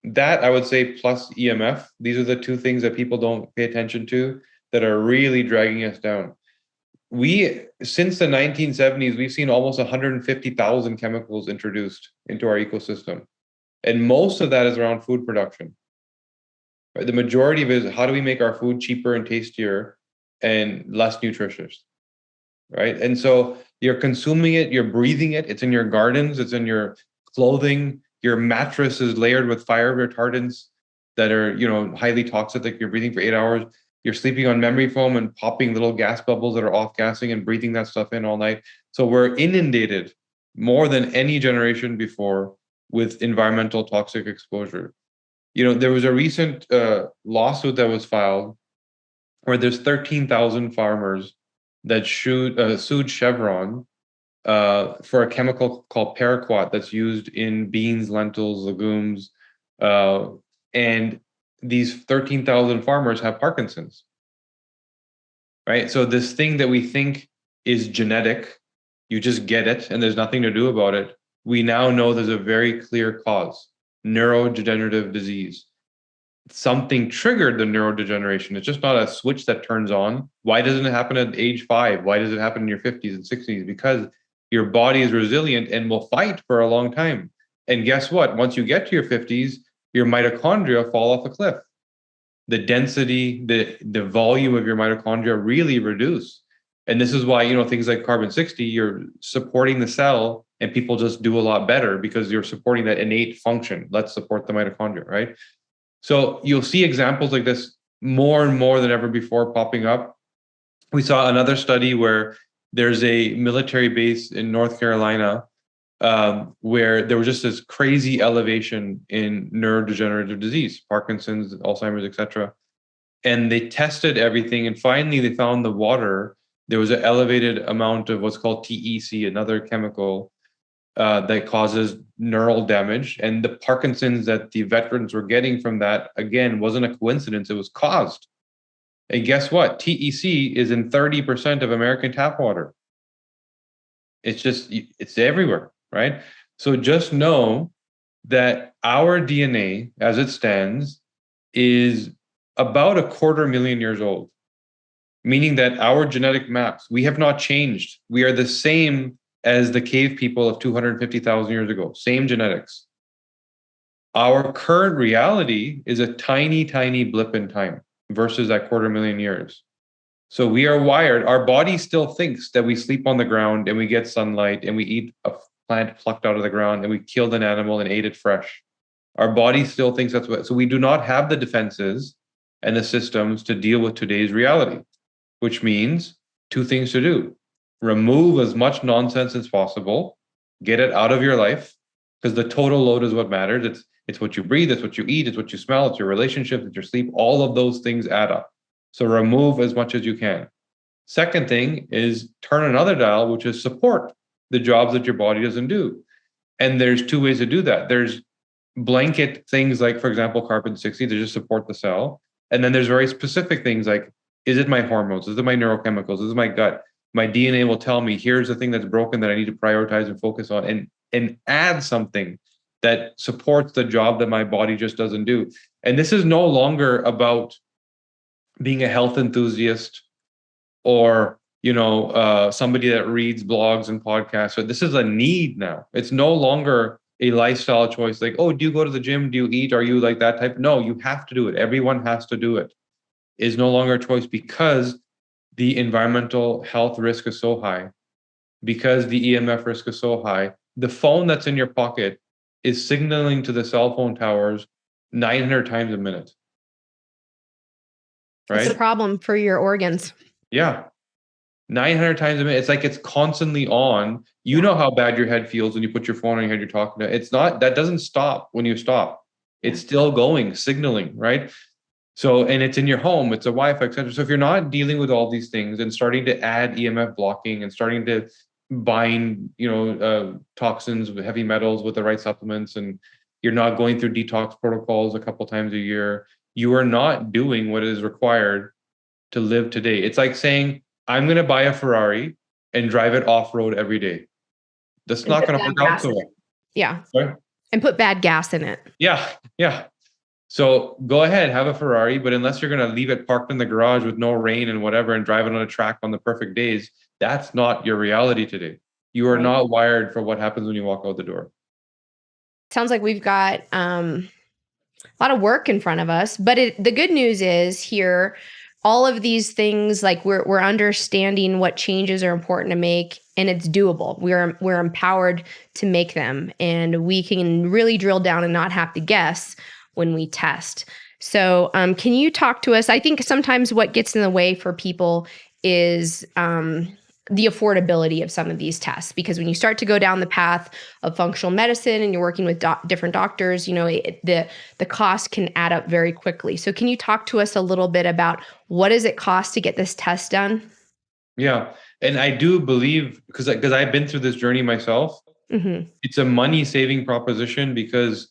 S2: That I would say plus EMF. These are the two things that people don't pay attention to that are really dragging us down. Since the 1970s, we've seen almost 150,000 chemicals introduced into our ecosystem. And most of that is around food production. Right? The majority of it is how do we make our food cheaper and tastier and less nutritious, right? And so you're consuming it, you're breathing it, it's in your gardens, it's in your clothing, your mattress is layered with fire retardants that are, highly toxic, like you're breathing for 8 hours. You're sleeping on memory foam and popping little gas bubbles that are off-gassing and breathing that stuff in all night. So we're inundated more than any generation before with environmental toxic exposure. There was a recent lawsuit that was filed where there's 13,000 farmers that sued Chevron for a chemical called paraquat that's used in beans, lentils, legumes, and these 13,000 farmers have Parkinson's, right? So this thing that we think is genetic, you just get it and there's nothing to do about it. We now know there's a very clear cause, neurodegenerative disease. Something triggered the neurodegeneration. It's just not a switch that turns on. Why doesn't it happen at age 5? Why does it happen in your 50s and 60s? Because Your body is resilient and will fight for a long time. And guess what? Once you get to your 50s, your mitochondria fall off a cliff. The density, the volume of your mitochondria really reduce. And this is why, things like carbon 60, you're supporting the cell and people just do a lot better because you're supporting that innate function. Let's support the mitochondria, right? So you'll see examples like this more and more than ever before popping up. We saw another study where there's a military base in North Carolina where there was just this crazy elevation in neurodegenerative disease, Parkinson's, Alzheimer's, etc. And they tested everything, and finally they found the water. There was an elevated amount of what's called TEC, another chemical that causes neural damage. And the Parkinson's that the veterans were getting from that, again, wasn't a coincidence. It was caused. And guess what? TEC is in 30% of American tap water. It's everywhere, right? So just know that our DNA, as it stands, is about 250,000 years old, meaning that our genetic maps, we have not changed. We are the same as the cave people of 250,000 years ago, same genetics. Our current reality is a tiny, tiny blip in time versus that 250,000 years. So we are wired. Our body still thinks that we sleep on the ground and we get sunlight and we eat a plant plucked out of the ground and we killed an animal and ate it fresh. Our body still thinks that's what. So we do not have the defenses and the systems to deal with today's reality, which means two things to do. Remove as much nonsense as possible. Get it out of your life, because the total load is what matters. It's what you breathe, it's what you eat, it's what you smell, it's your relationships, it's your sleep. All of those things add up. So remove as much as you can. Second thing is turn another dial, which is support the jobs that your body doesn't do. And there's two ways to do that. There's blanket things like, for example, carbon 60 to just support the cell. And then there's very specific things like, is it my hormones? Is it my neurochemicals? Is it my gut? My DNA will tell me, here's the thing that's broken that I need to prioritize and focus on, and add something that supports the job that my body just doesn't do. And this is no longer about being a health enthusiast or somebody that reads blogs and podcasts. So this is a need now. It's no longer a lifestyle choice like, oh, do you go to the gym? Do you eat? Are you like that type? No, you have to do it. Everyone has to do it. Is no longer a choice because the environmental health risk is so high, because the EMF risk is so high. The phone that's in your pocket is signaling to the cell phone towers 900 times a minute. Right?
S1: It's a problem for your organs.
S2: Yeah. 900 times a minute. It's like it's constantly on. You know how bad your head feels when you put your phone on your head, you're talking to. It's not, that doesn't stop when you stop. It's still going, signaling, right? So, and it's in your home, it's a Wi-Fi, et cetera. So if you're not dealing with all these things and starting to add EMF blocking and starting to bind, toxins with heavy metals with the right supplements, and you're not going through detox protocols a couple times a year, you are not doing what is required to live today. It's like saying, I'm going to buy a Ferrari and drive it off-road every day. That's not going to work out so well.
S1: Yeah.
S2: Sorry?
S1: And put bad gas in it.
S2: Yeah. So go ahead, have a Ferrari, but unless you're going to leave it parked in the garage with no rain and whatever and drive it on a track on the perfect days, that's not your reality today. You are not wired for what happens when you walk out the door.
S1: Sounds like we've got a lot of work in front of us, but the good news is here, all of these things, like we're understanding what changes are important to make, and it's doable. We're empowered to make them, and we can really drill down and not have to guess when we test. So can you talk to us? I think sometimes what gets in the way for people is the affordability of some of these tests, because when you start to go down the path of functional medicine and you're working with different doctors, the cost can add up very quickly. So can you talk to us a little bit about what does it cost to get this test done?
S2: Yeah. And I do believe, because I've been through this journey myself, It's a money saving proposition, because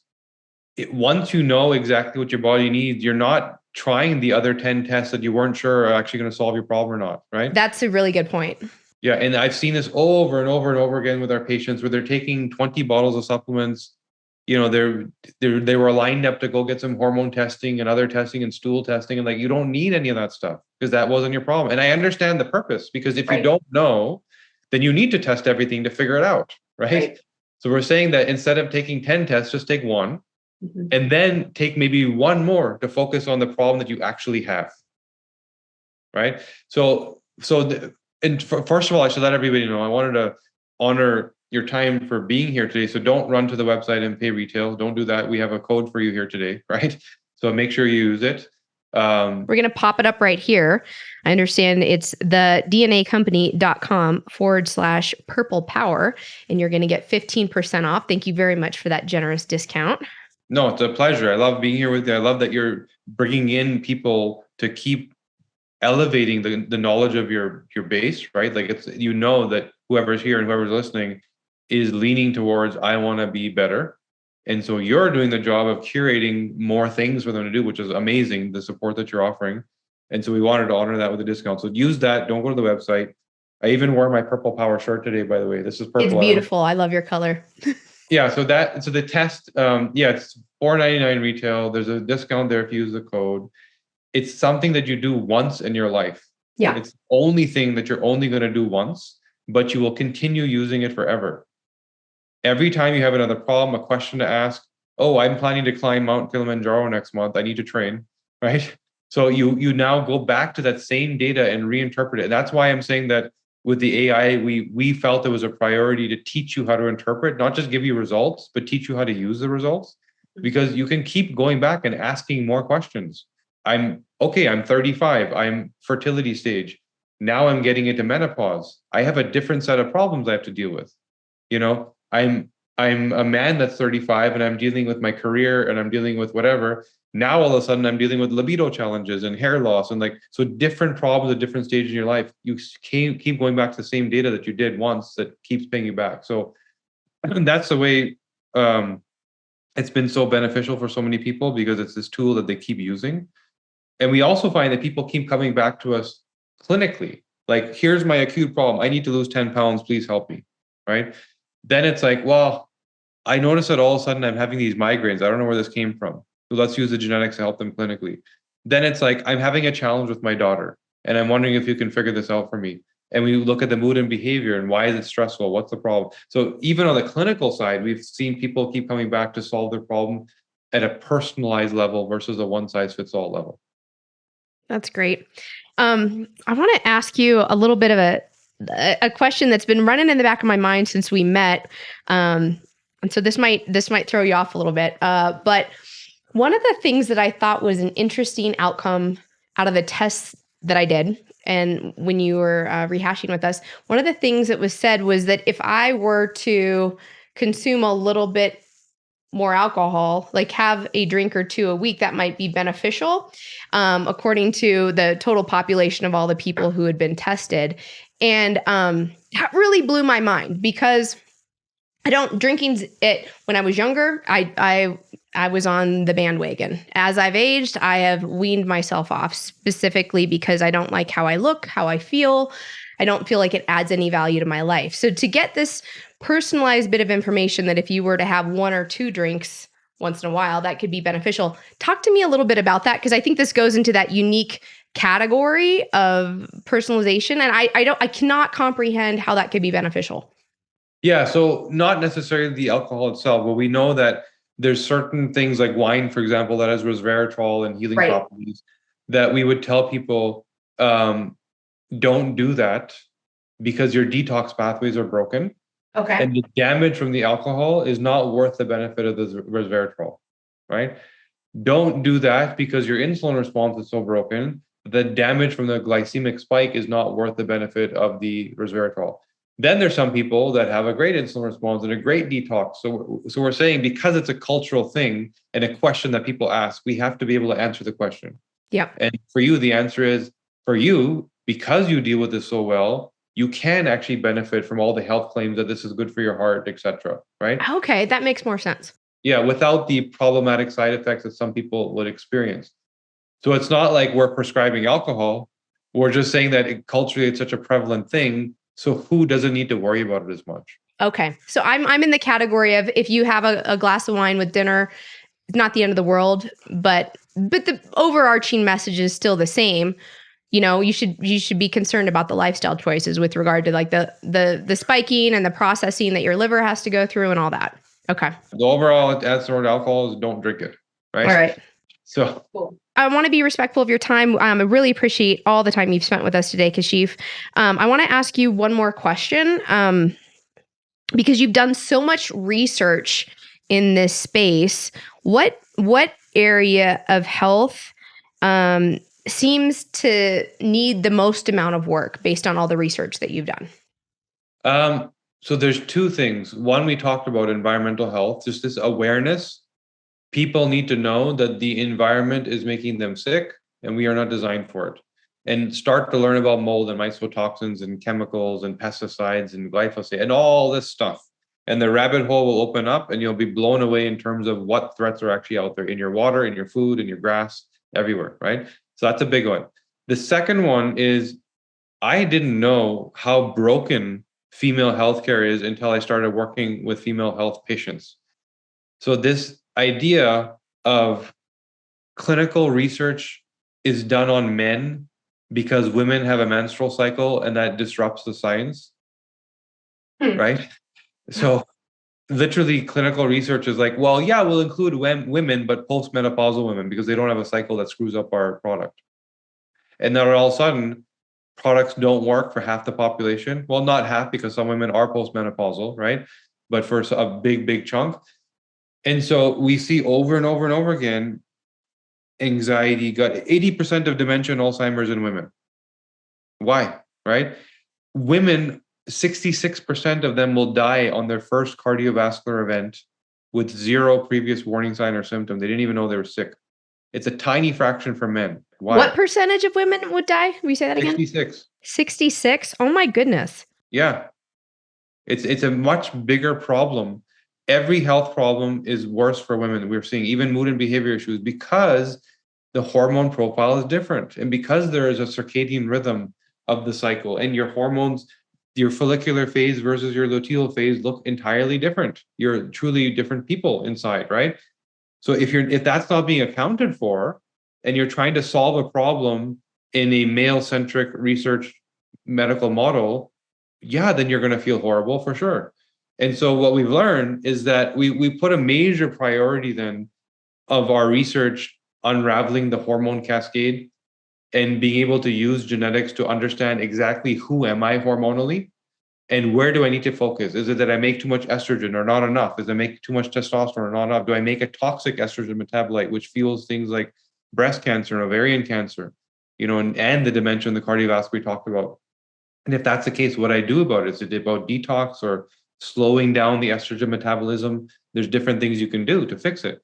S2: once you know exactly what your body needs, you're not trying the other 10 tests that you weren't sure are actually going to solve your problem or not, right?
S1: That's a really good point.
S2: Yeah, and I've seen this over and over and over again with our patients where they're taking 20 bottles of supplements. They were lined up to go get some hormone testing and other testing and stool testing, and like, you don't need any of that stuff because that wasn't your problem. And I understand the purpose, because if you don't know, then you need to test everything to figure it out, right? So we're saying that instead of taking 10 tests, just take one, and then take maybe one more to focus on the problem that you actually have, right? First of all, I should let everybody know, I wanted to honor your time for being here today. So don't run to the website and pay retail. Don't do that. We have a code for you here today, right? So make sure you use it.
S1: We're going to pop it up right here. I understand it's the DNAcompany.com/purple power, and you're going to get 15% off. Thank you very much for that generous discount.
S2: No, it's a pleasure. I love being here with you. I love that you're bringing in people to keep elevating the knowledge of your base, right? Like it's, you know, that whoever's here and whoever's listening is leaning towards, I want to be better. And so you're doing the job of curating more things for them to do, which is amazing, the support that you're offering. And so we wanted to honor that with a discount. So use that. Don't go to the website. I even wore my Purple Power shirt today, by the way. This is purple.
S1: It's beautiful. I love your color.
S2: Yeah. So the test, it's $4.99 retail. There's a discount there if you use the code. It's something that you do once in your life.
S1: Yeah.
S2: It's the only thing that you're only going to do once, but you will continue using it forever. Every time you have another problem, a question to ask, oh, I'm planning to climb Mount Kilimanjaro next month. I need to train, right? So you now go back to that same data and reinterpret it. And that's why I'm saying that with the AI, we felt it was a priority to teach you how to interpret, not just give you results, but teach you how to use the results, because you can keep going back and asking more questions. I'm 35. I'm fertility stage. Now I'm getting into menopause. I have a different set of problems I have to deal with. You know, I'm a man that's 35 and I'm dealing with my career and I'm dealing with whatever. Now all of a sudden I'm dealing with libido challenges and hair loss and so different problems at different stages in your life. You keep going back to the same data that you did once that keeps paying you back. So that's the way it's been so beneficial for so many people, because it's this tool that they keep using. And we also find that people keep coming back to us clinically. Like, here's my acute problem. I need to lose 10 pounds. Please help me, right? Then it's like, well, I noticed that all of a sudden I'm having these migraines. I don't know where this came from. So let's use the genetics to help them clinically. Then it's like, I'm having a challenge with my daughter, and I'm wondering if you can figure this out for me. And we look at the mood and behavior and why is it stressful? What's the problem? So even on the clinical side, we've seen people keep coming back to solve their problem at a personalized level versus a one-size-fits-all level.
S1: That's great. I want to ask you a little bit of a question that's been running in the back of my mind since we met. And so this might throw you off a little bit. But one of the things that I thought was an interesting outcome out of the tests that I did, and when you were rehashing with us, one of the things that was said was that if I were to consume a little bit more alcohol, like have a drink or two a week, that might be beneficial, according to the total population of all the people who had been tested. And that really blew my mind, because drinking's it. When I was younger, I was on the bandwagon. As I've aged, I have weaned myself off, specifically because I don't like how I look, how I feel. I don't feel like it adds any value to my life. So to get this personalized bit of information that if you were to have one or two drinks once in a while, that could be beneficial. Talk to me a little bit about that, because I think this goes into that unique category of personalization, and I cannot comprehend how that could be beneficial.
S2: Yeah, so not necessarily the alcohol itself, but we know that there's certain things like wine, for example, that has resveratrol and healing properties that we would tell people, don't do that because your detox pathways are broken.
S1: Okay.
S2: And the damage from the alcohol is not worth the benefit of the resveratrol, right? Don't do that because your insulin response is so broken. The damage from the glycemic spike is not worth the benefit of the resveratrol. Then there's some people that have a great insulin response and a great detox. So we're saying, because it's a cultural thing and a question that people ask, we have to be able to answer the question.
S1: Yeah.
S2: And for you, the answer is, for you, because you deal with this so well, you can actually benefit from all the health claims that this is good for your heart, etc. Right?
S1: Okay, that makes more sense.
S2: Yeah, without the problematic side effects that some people would experience. So it's not like we're prescribing alcohol. We're just saying that culturally it's such a prevalent thing. So who doesn't need to worry about it as much?
S1: Okay. So I'm in the category of, if you have a glass of wine with dinner, it's not the end of the world, but the overarching message is still the same. you should be concerned about the lifestyle choices with regard to like the spiking and the processing that your liver has to go through and all that. Okay.
S2: The overall answer to alcohol is don't drink it, right?
S1: All right.
S2: So
S1: cool. I want to be respectful of your time. I really appreciate all the time you've spent with us today, Kashif. I want to ask you one more question because you've done so much research in this space. What area of health seems to need the most amount of work based on all the research that you've done?
S2: So there's two things. One, we talked about environmental health, just this awareness. People need to know that the environment is making them sick and we are not designed for it. And start to learn about mold and mycotoxins and chemicals and pesticides and glyphosate and all this stuff. And the rabbit hole will open up and you'll be blown away in terms of what threats are actually out there in your water, in your food, in your grass, everywhere, right? So that's a big one. The second one is I didn't know how broken female healthcare is until I started working with female health patients. So this idea of clinical research is done on men because women have a menstrual cycle and that disrupts the science, right? So literally clinical research is like, well, yeah, we'll include women, but postmenopausal women because they don't have a cycle that screws up our product. And then all of a sudden, products don't work for half the population. Well, not half because some women are postmenopausal, right? But for a big chunk. And so we see over and over and over again, anxiety, gut, 80% of dementia and Alzheimer's in women. Why, right? Women, 66% of them will die on their first cardiovascular event with zero previous warning sign or symptom. They didn't even know they were sick. It's a tiny fraction for men. Why?
S1: What percentage of women would die? Will you say that again?
S2: 66.
S1: 66? Oh my goodness.
S2: Yeah. It's a much bigger problem. Every health problem is worse for women. We're seeing even mood and behavior issues because the hormone profile is different. And because there is a circadian rhythm of the cycle and your hormones, your follicular phase versus your luteal phase look entirely different. You're truly different people inside, right? So if that's not being accounted for and you're trying to solve a problem in a male-centric research medical model, yeah, then you're going to feel horrible for sure. And so what we've learned is that we put a major priority then of our research unraveling the hormone cascade and being able to use genetics to understand exactly who am I hormonally and where do I need to focus? Is it that I make too much estrogen or not enough? Is I make too much testosterone or not enough? Do I make a toxic estrogen metabolite, which fuels things like breast cancer and ovarian cancer, and the dementia and the cardiovascular we talked about? And if that's the case, what I do about it, is it about detox or slowing down the estrogen metabolism? There's different things you can do to fix it.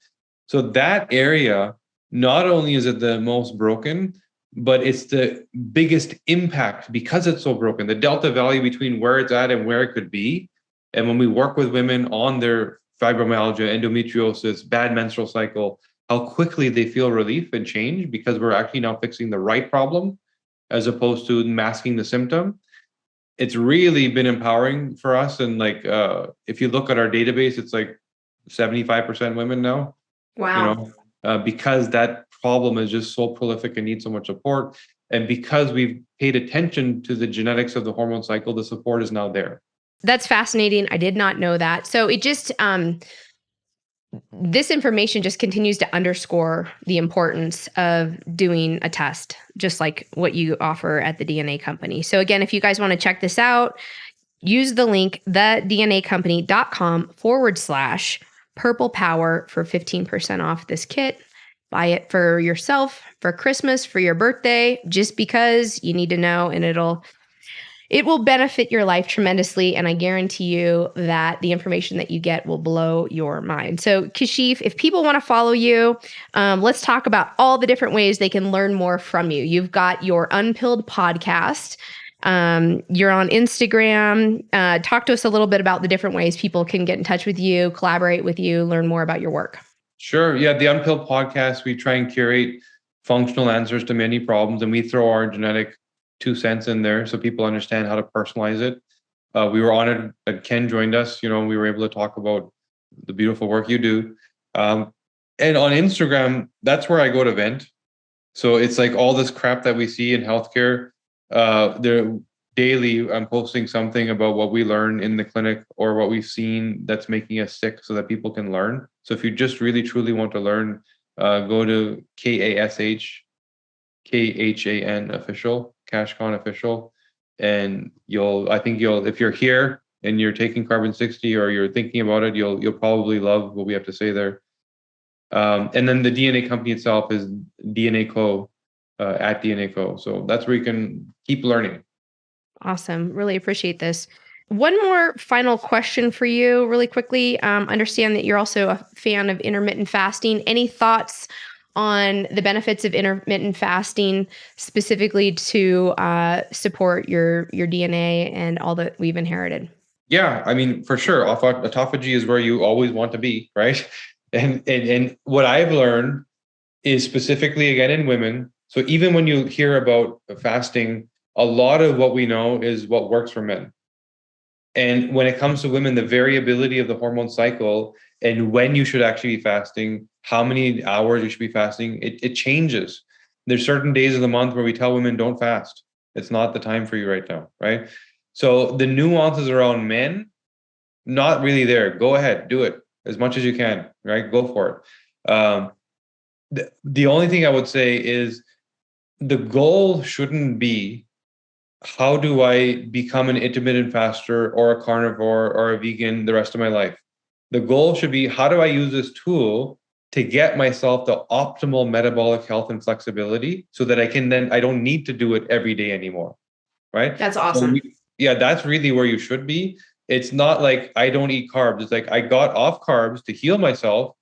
S2: So that area, not only is it the most broken, but it's the biggest impact because it's so broken. The delta value between where it's at and where it could be. And when we work with women on their fibromyalgia, endometriosis, bad menstrual cycle, how quickly they feel relief and change because we're actually now fixing the right problem as opposed to masking the symptom. It's really been empowering for us. And if you look at our database, it's like 75% women now.
S1: Wow.
S2: Because that problem is just so prolific and needs so much support. And because we've paid attention to the genetics of the hormone cycle, the support is now there.
S1: That's fascinating. I did not know that. So it just, this information just continues to underscore the importance of doing a test, just like what you offer at the DNA Company. So again, if you guys want to check this out, use the link, thednacompany.com/purple power for 15% off this kit. Buy it for yourself, for Christmas, for your birthday, just because you need to know, and it will benefit your life tremendously. And I guarantee you that the information that you get will blow your mind. So Kashif, if people want to follow you, let's talk about all the different ways they can learn more from you. You've got your Unpilled podcast. You're on Instagram. Talk to us a little bit about the different ways people can get in touch with you, collaborate with you, learn more about your work.
S2: Sure. Yeah. The Unpilled podcast, we try and curate functional answers to many problems, and we throw our genetic 2 cents in there so people understand how to personalize it. We were honored that Ken joined us. We were able to talk about the beautiful work you do. And on Instagram, that's where I go to vent. So it's like all this crap that we see in healthcare. They're daily, I'm posting something about what we learn in the clinic or what we've seen that's making us sick so that people can learn. So if you just really truly want to learn, go to KASHKHAN official, Cash Khan official. And I think if you're here and you're taking carbon 60 or you're thinking about it, you'll probably love what we have to say there. And then the DNA company itself is DNA Co. At DNA Co. So that's where you can keep learning.
S1: Awesome. Really appreciate this. One more final question for you, really quickly. Understand that you're also a fan of intermittent fasting. Any thoughts on the benefits of intermittent fasting, specifically to support your DNA and all that we've inherited?
S2: Yeah, I mean, for sure, autophagy is where you always want to be, right? And what I've learned is specifically again in women. So even when you hear about fasting, a lot of what we know is what works for men. And when it comes to women, the variability of the hormone cycle and when you should actually be fasting, how many hours you should be fasting, it changes. There's certain days of the month where we tell women don't fast. It's not the time for you right now, right? So the nuances around men, not really there. Go ahead, do it as much as you can, right? Go for it. The only thing I would say is the goal shouldn't be how do I become an intermittent faster or a carnivore or a vegan the rest of my life? The goal should be how do I use this tool to get myself the optimal metabolic health and flexibility so that I don't need to do it every day anymore. Right.
S1: That's awesome.
S2: Yeah, that's really where you should be. It's not like I don't eat carbs. It's like I got off carbs to heal myself,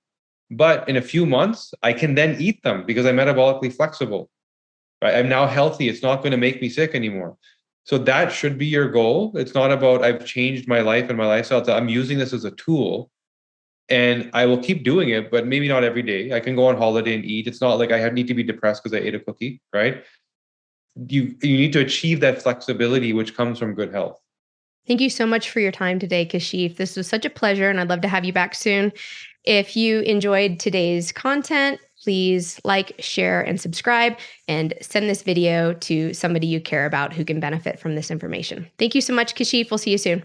S2: but in a few months, I can then eat them because I'm metabolically flexible. Right? I'm now healthy. It's not going to make me sick anymore. So that should be your goal. It's not about I've changed my life and my lifestyle. I'm using this as a tool and I will keep doing it, but maybe not every day. I can go on holiday and eat. It's not like need to be depressed because I ate a cookie, right? You need to achieve that flexibility, which comes from good health.
S1: Thank you so much for your time today, Kashif. This was such a pleasure, and I'd love to have you back soon. If you enjoyed today's content, please like, share, and subscribe, and send this video to somebody you care about who can benefit from this information. Thank you so much, Kashif. We'll see you soon.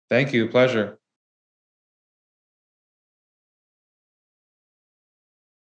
S2: Thank you. Pleasure.